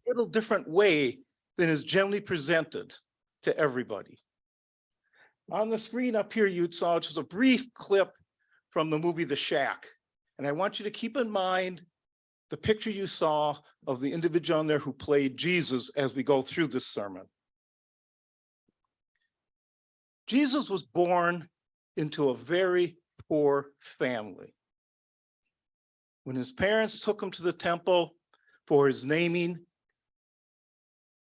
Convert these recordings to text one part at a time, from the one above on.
little different way than is generally presented to everybody. On the screen up here, you saw just a brief clip from the movie The Shack. And I want you to keep in mind the picture you saw of the individual on there who played Jesus as we go through this sermon. Jesus was born into a very poor family. When his parents took him to the temple for his naming,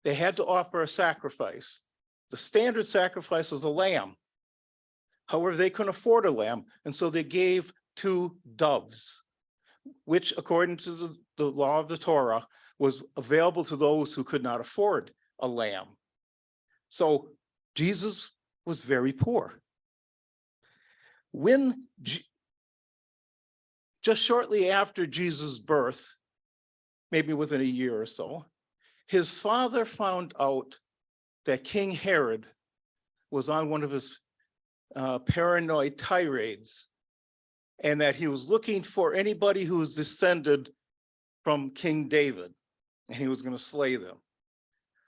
they had to offer a sacrifice. The standard sacrifice was a lamb. However, they couldn't afford a lamb, and so they gave 2 doves, which, according to the law of the Torah, was available to those who could not afford a lamb. So Jesus was very poor. When just shortly after Jesus' birth, maybe within a year or so, his father found out that King Herod was on one of his paranoid tirades, and that he was looking for anybody who was descended from King David, and he was going to slay them.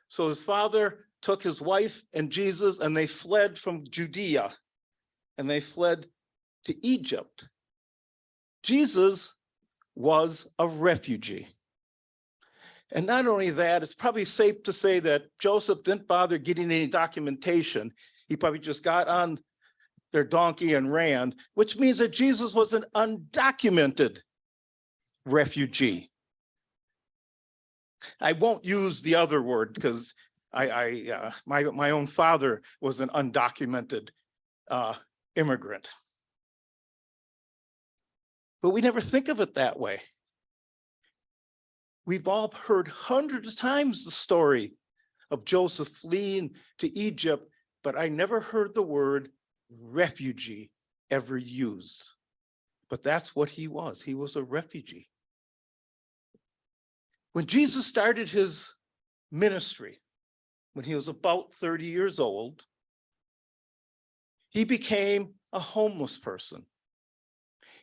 So his father took his wife and Jesus, and they fled from Judea, and they fled to Egypt. Jesus was a refugee. And not only that, it's probably safe to say that Joseph didn't bother getting any documentation. He probably just got on their donkey and ran, which means that Jesus was an undocumented refugee. I won't use the other word because my own father was an undocumented immigrant. But we never think of it that way. We've all heard hundreds of times the story of Joseph fleeing to Egypt, but I never heard the word refugee ever used. But that's what he was. He was a refugee. When Jesus started his ministry, when he was about 30 years old, he became a homeless person.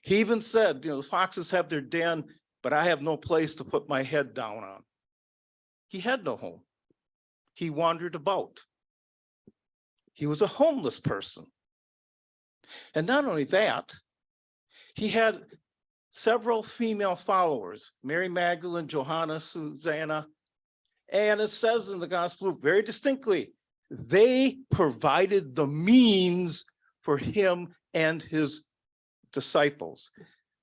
He even said, the foxes have their den, but I have no place to put my head down on. He had no home. He wandered about. He was a homeless person. And not only that, he had several female followers, Mary Magdalene, Johanna, Susanna, and it says in the gospel very distinctly, they provided the means for him and his disciples.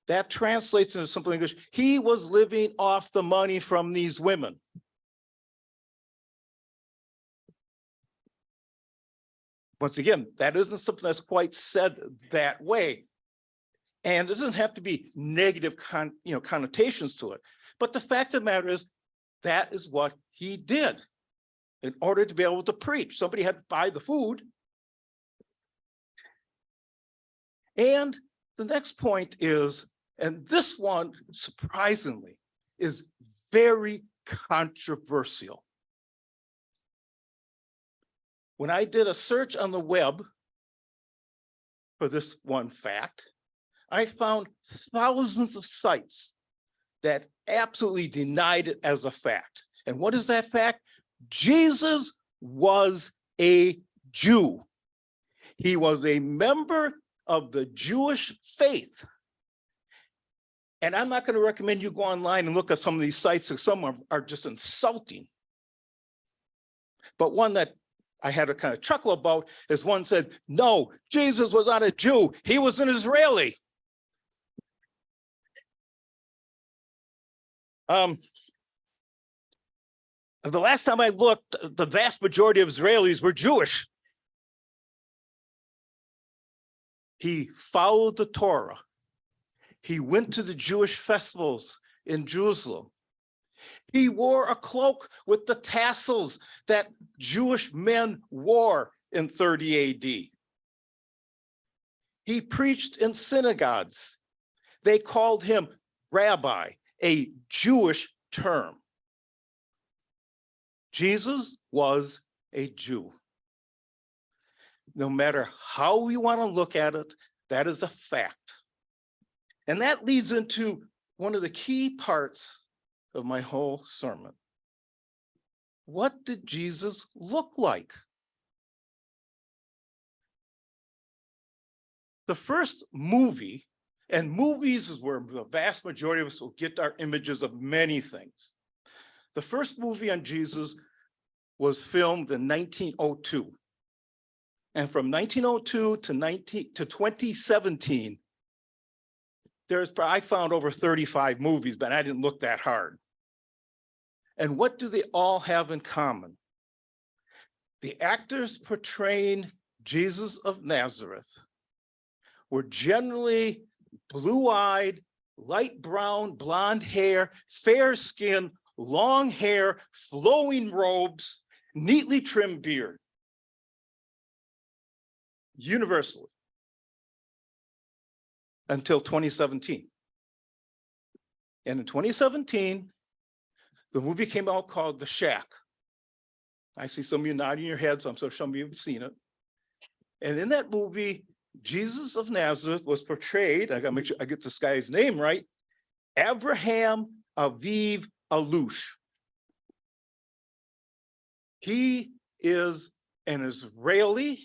That translates into simple English. He was living off the money from these women. Once again, that isn't something that's quite said that way. And it doesn't have to be negative connotations to it. But the fact of the matter is, that is what he did. In order to be able to preach, somebody had to buy the food. And the next point is, and this one, surprisingly, is very controversial. When I did a search on the web for this one fact, I found thousands of sites that absolutely denied it as a fact. And what is that fact? Jesus was a Jew. He was a member of the Jewish faith. And I'm not going to recommend you go online and look at some of these sites, because some are just insulting. But one that I had a kind of chuckle about is one said, no, Jesus was not a Jew. He was an Israeli. The last time I looked, the vast majority of Israelis were Jewish. He followed the Torah. He went to the Jewish festivals in Jerusalem. He wore a cloak with the tassels that Jewish men wore in 30 AD. He preached in synagogues. They called him rabbi, a Jewish term. Jesus was a Jew. No matter how we want to look at it, that is a fact. And that leads into one of the key parts of my whole sermon. what did Jesus look like? The first movie, and movies is where the vast majority of us will get our images of many things. The first movie on Jesus was filmed in 1902. And from 1902 to 2017, I found over 35 movies, but I didn't look that hard. And what do they all have in common? The actors portraying Jesus of Nazareth were generally blue-eyed, light brown, blonde hair, fair skin, long hair, flowing robes, neatly trimmed beard. Universally. Until 2017. And in 2017, the movie came out called The Shack. I see some of you nodding your heads, so I'm sure some of you have seen it. And in that movie, Jesus of Nazareth was portrayed, I gotta make sure I get this guy's name right, Abraham Aviv Alush. He is an Israeli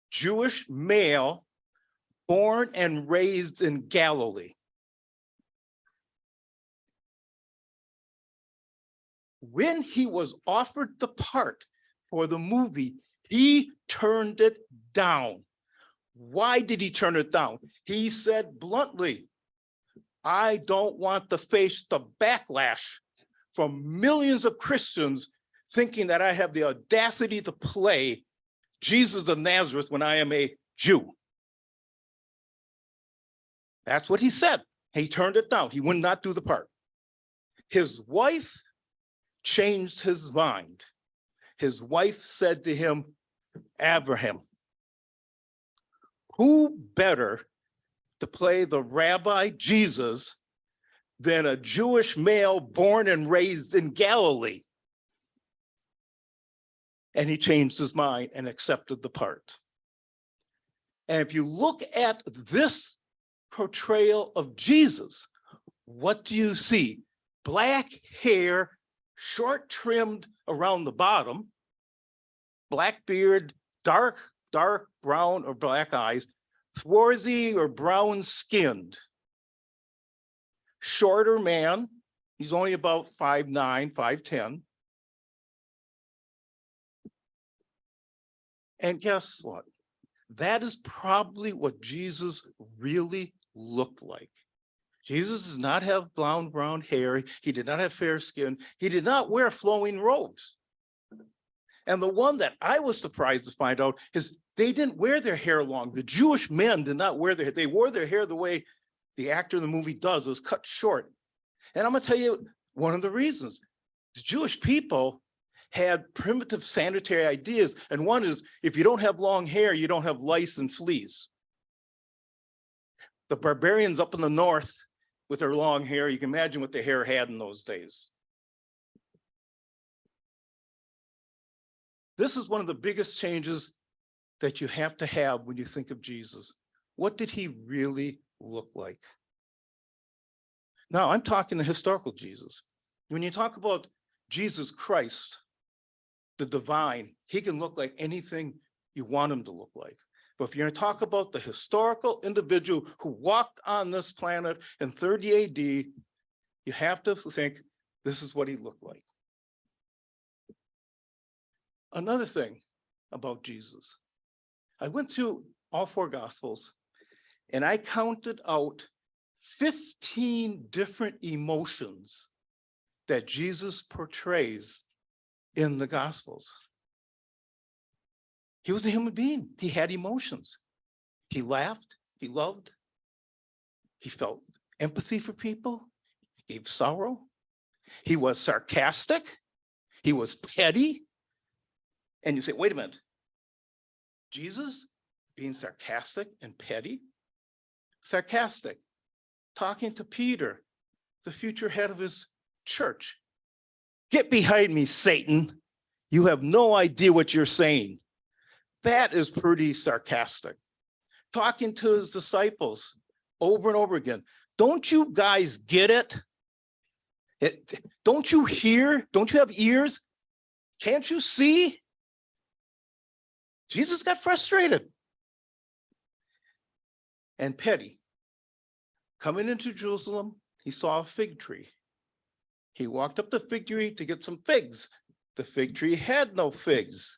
Jewish male born and raised in Galilee. When he was offered the part for the movie, he turned it down. Why did he turn it down? He said bluntly, I don't want to face the backlash from millions of Christians thinking that I have the audacity to play Jesus of Nazareth when I am a Jew. That's what he said. He turned it down. He would not do the part. His wife changed his mind. His wife said to him, Abraham, who better to play the rabbi Jesus than a Jewish male born and raised in Galilee? And he changed his mind and accepted the part. And if you look at this portrayal of Jesus, what do you see? Black hair, short trimmed around the bottom, black beard, dark brown or black eyes, swarthy or brown skinned. Shorter man, he's only about 5'9", 5'10". And guess what? That is probably what Jesus really looked like. Jesus did not have brown hair. He did not have fair skin. He did not wear flowing robes. And the one that I was surprised to find out is they didn't wear their hair long. The Jewish men did not wear their hair. They wore their hair the way the actor in the movie does. It was cut short. And I'm going to tell you one of the reasons. The Jewish people had primitive sanitary ideas. And one is, if you don't have long hair, you don't have lice and fleas. The barbarians up in the north with their long hair, you can imagine what their hair had in those days. This is one of the biggest changes that you have to have when you think of Jesus. What did he really look like? Now, I'm talking the historical Jesus. When you talk about Jesus Christ, the divine, he can look like anything you want him to look like. But if you're going to talk about the historical individual who walked on this planet in 30 AD, you have to think this is what he looked like. Another thing about Jesus, I went through all four Gospels and I counted out 15 different emotions that Jesus portrays in the Gospels. He was a human being. He had emotions. He laughed, he loved, he felt empathy for people, he gave sorrow. He was sarcastic, he was petty. And you say, wait a minute, Jesus being sarcastic and petty? Sarcastic, talking to Peter, the future head of his church. Get behind me, Satan. You have no idea what you're saying. That is pretty sarcastic. Talking to his disciples over and over again. Don't you guys get it? Don't you hear? Don't you have ears? Can't you see? Jesus got frustrated and petty. Coming into Jerusalem, he saw a fig tree. He walked up the fig tree to get some figs. The fig tree had no figs.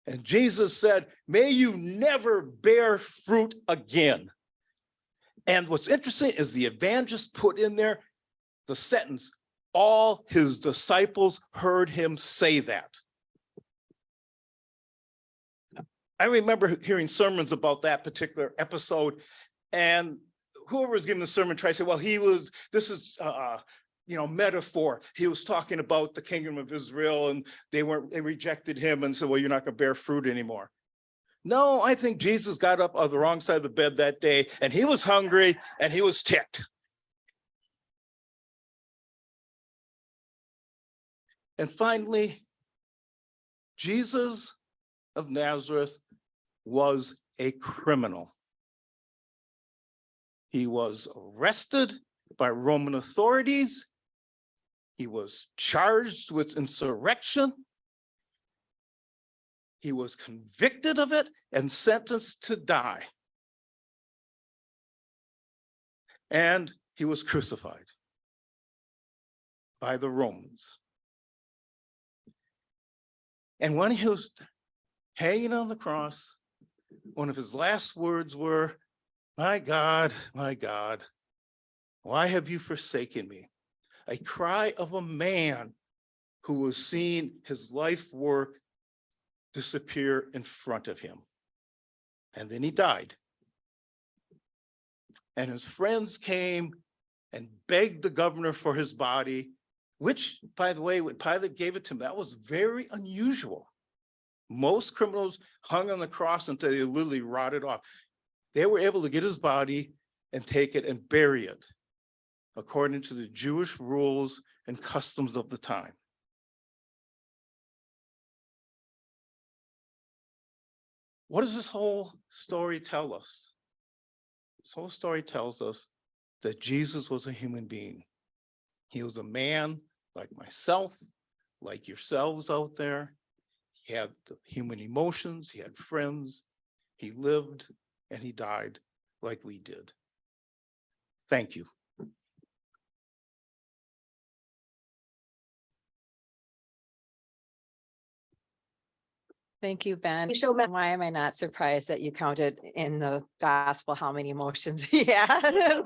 And Jesus said, may you never bear fruit again. And what's interesting is the evangelist put in there the sentence, all his disciples heard him say that. I remember hearing sermons about that particular episode, and whoever was giving the sermon tried to say, well, this is metaphor. He was talking about the kingdom of Israel, and they rejected him and said, well, you're not going to bear fruit anymore. No, I think Jesus got up on the wrong side of the bed that day, and he was hungry and he was ticked. And finally, Jesus of Nazareth was a criminal. He was arrested by Roman authorities. He was charged with insurrection. He was convicted of it and sentenced to die. And he was crucified by the Romans. And when he was hanging on the cross, one of his last words were, my God, why have you forsaken me? A cry of a man who was seeing his life work disappear in front of him. And then he died. And his friends came and begged the governor for his body, which, by the way, when Pilate gave it to him, that was very unusual. Most criminals hung on the cross until they literally rotted off. They were able to get his body and take it and bury it according to the Jewish rules and customs of the time. What does this whole story tell us? This whole story tells us that Jesus was a human being. He was a man like myself, like yourselves out there. He had human emotions, he had friends, he lived and he died like we did. Thank you. Thank you, Ben. Why am I not surprised that you counted in the gospel how many emotions he had?